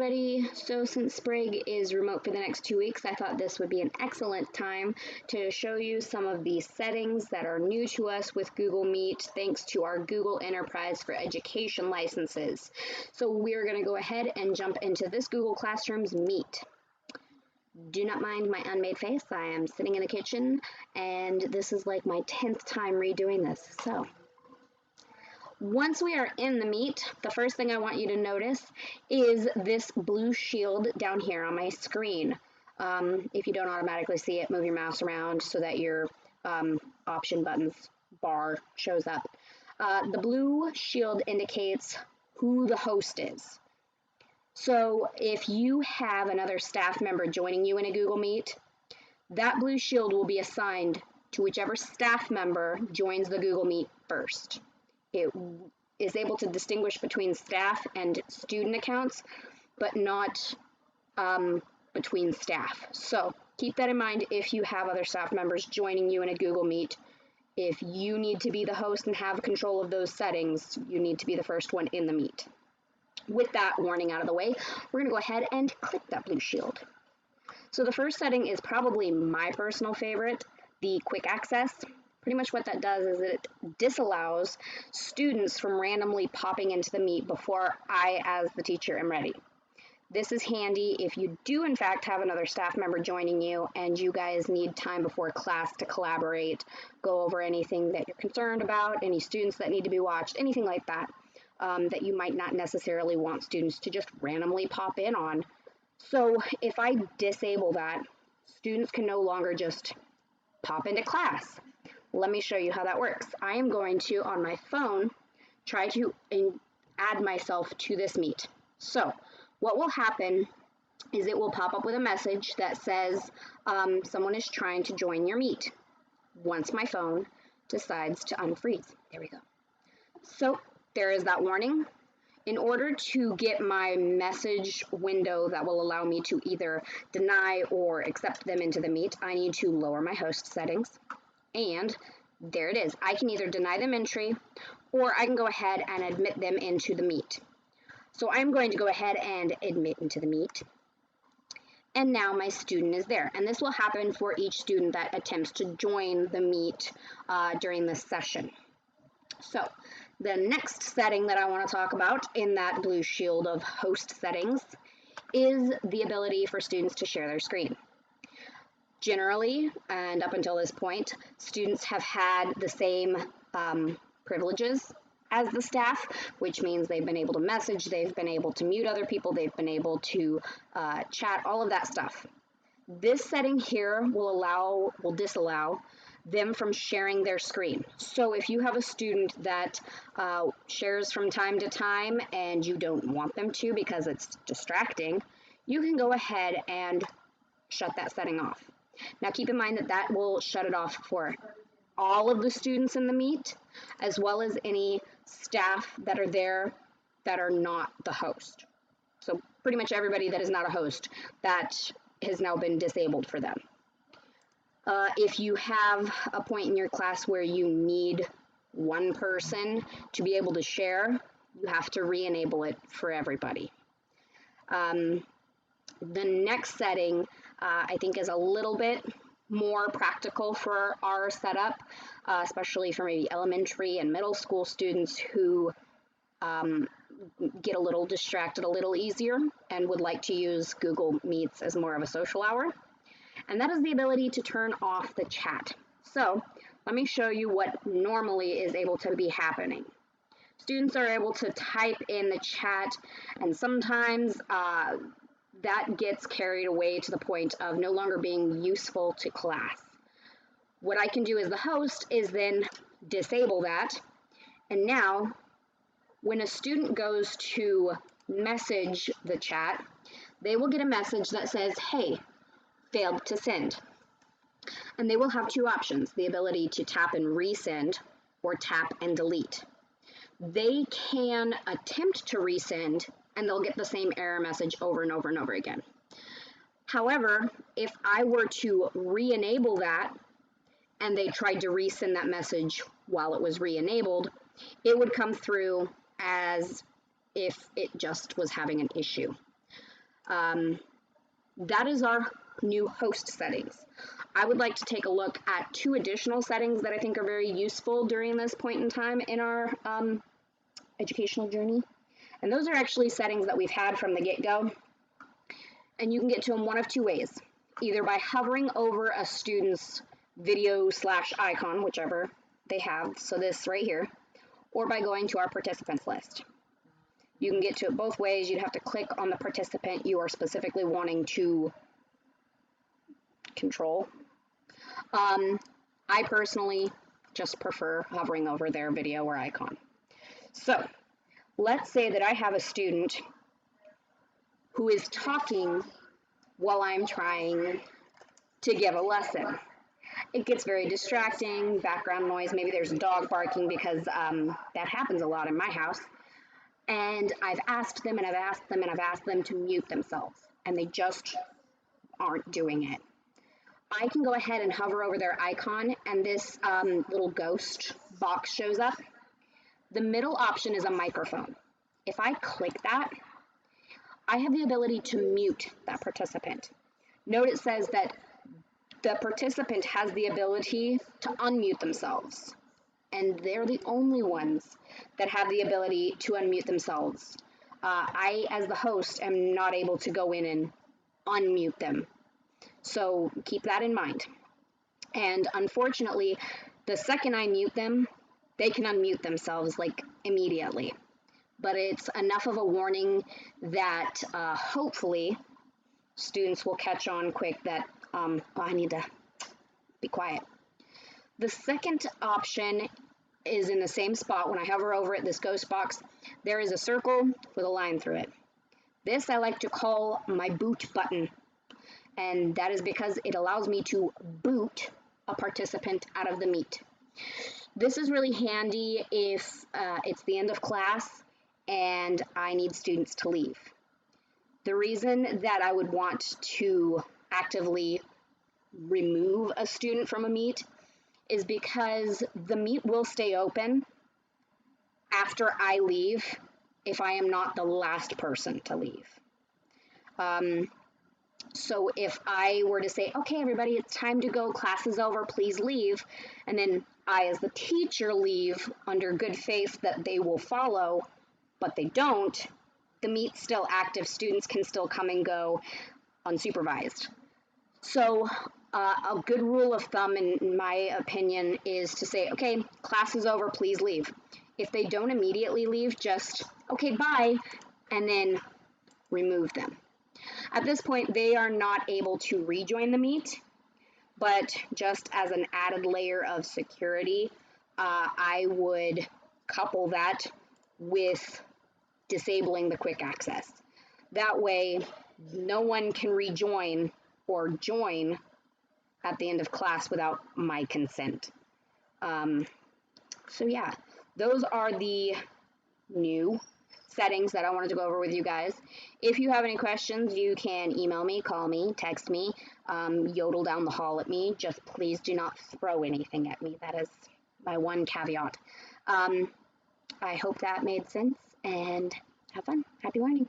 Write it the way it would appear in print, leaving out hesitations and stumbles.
everybody. So since Sprig is remote for the next 2 weeks, I thought this would be an excellent time to show you some of the settings that are new to us with Google Meet thanks to our Google Enterprise for Education licenses. So we're going to go ahead and jump into this Google Classroom's Meet. Do not mind my unmade face. I am sitting in the kitchen and this is like my 10th time redoing this. So once we are in the Meet, the first thing I want you to notice is this blue shield down here on my screen. If you don't automatically see it, move your mouse around so that your option buttons bar shows up. The blue shield indicates who the host is. So if you have another staff member joining you in a Google Meet, that blue shield will be assigned to whichever staff member joins the Google Meet first. It is able to distinguish between staff and student accounts, but not between staff. So keep that in mind if you have other staff members joining you in a Google Meet. If you need to be the host and have control of those settings, you need to be the first one in the Meet. With that warning out of the way, we're going to go ahead and click that blue shield. So the first setting is probably my personal favorite, the quick access. Pretty much what that does is it disallows students from randomly popping into the Meet before I, as the teacher, am ready. This is handy if you do in fact have another staff member joining you and you guys need time before class to collaborate, go over anything that you're concerned about, any students that need to be watched, anything like that, that you might not necessarily want students to just randomly pop in on. So if I disable that, students can no longer just pop into class. Let me show you how that works. I am going to, on my phone, try to add myself to this Meet. So what will happen is it will pop up with a message that says someone is trying to join your Meet once my phone decides to unfreeze. There we go. So there is that warning. In order to get my message window that will allow me to either deny or accept them into the Meet, I need to lower my host settings. And there it is. I can either deny them entry or I can go ahead and admit them into the Meet. So I'm going to go ahead and admit into the Meet. And now my student is there. And this will happen for each student that attempts to join the Meet during this session. So the next setting that I want to talk about in that blue shield of host settings is the ability for students to share their screen. Generally, and up until this point, students have had the same privileges as the staff, which means they've been able to message, they've been able to mute other people, they've been able to chat, all of that stuff. This setting here will disallow them from sharing their screen. So if you have a student that shares from time to time and you don't want them to because it's distracting, you can go ahead and shut that setting off. Now keep in mind that that will shut it off for all of the students in the Meet, as well as any staff that are there that are not the host. So pretty much everybody that is not a host, that has now been disabled for them. If you have a point in your class where you need one person to be able to share, you have to re-enable it for everybody. The next setting I think is a little bit more practical for our setup, especially for maybe elementary and middle school students who get a little distracted a little easier and would like to use Google Meets as more of a social hour. And that is the ability to turn off the chat. So let me show you what normally is able to be happening. Students are able to type in the chat, and sometimes that gets carried away to the point of no longer being useful to class. What I can do as the host is then disable that, and now when a student goes to message the chat, they will get a message that says, hey, failed to send. And they will have two options, the ability to tap and resend or tap and delete. They can attempt to resend and they'll get the same error message over and over and over again. However, if I were to re-enable that and they tried to resend that message while it was re-enabled, it would come through as if it just was having an issue. That is our new host settings. I would like to take a look at 2 additional settings that I think are very useful during this point in time in our educational journey. And those are actually settings that we've had from the get-go. And you can get to them one of 2 ways, either by hovering over a student's video / icon, whichever they have, so this right here, or by going to our participants list. You can get to it both ways. You'd have to click on the participant you are specifically wanting to control. I personally just prefer hovering over their video or icon. So let's say that I have a student who is talking while I'm trying to give a lesson. It gets very distracting, background noise, maybe there's a dog barking because that happens a lot in my house. And I've asked them and I've asked them and I've asked them to mute themselves, and they just aren't doing it. I can go ahead and hover over their icon, and this little ghost box shows up. The middle option is a microphone. If I click that, I have the ability to mute that participant. Note it says that the participant has the ability to unmute themselves, and they're the only ones that have the ability to unmute themselves. I, as the host, am not able to go in and unmute them. So keep that in mind. And unfortunately, the second I mute them, they can unmute themselves like immediately. But it's enough of a warning that hopefully students will catch on quick that, I need to be quiet. The second option is in the same spot. When I hover over it, this ghost box, there is a circle with a line through it. This I like to call my boot button. And that is because it allows me to boot a participant out of the meet. This is really handy if it's the end of class and I need students to leave. The reason that I would want to actively remove a student from a meet is because the meet will stay open after I leave if I am not the last person to leave. So if I were to say, okay, everybody, it's time to go, class is over, please leave, and then I, as the teacher, leave under good faith that they will follow, but they don't, the meet's still active, students can still come and go unsupervised. So a good rule of thumb, in my opinion, is to say, okay, class is over, please leave. If they don't immediately leave, just, okay, bye, and then remove them. At this point, they are not able to rejoin the meet, but just as an added layer of security, I would couple that with disabling the quick access. That way, no one can rejoin or join at the end of class without my consent. So yeah, those are the new settings that I wanted to go over with you guys. If you have any questions, you can email me, call me, text me, yodel down the hall at me. Just please do not throw anything at me. That is my one caveat. I hope that made sense, and have fun. Happy learning.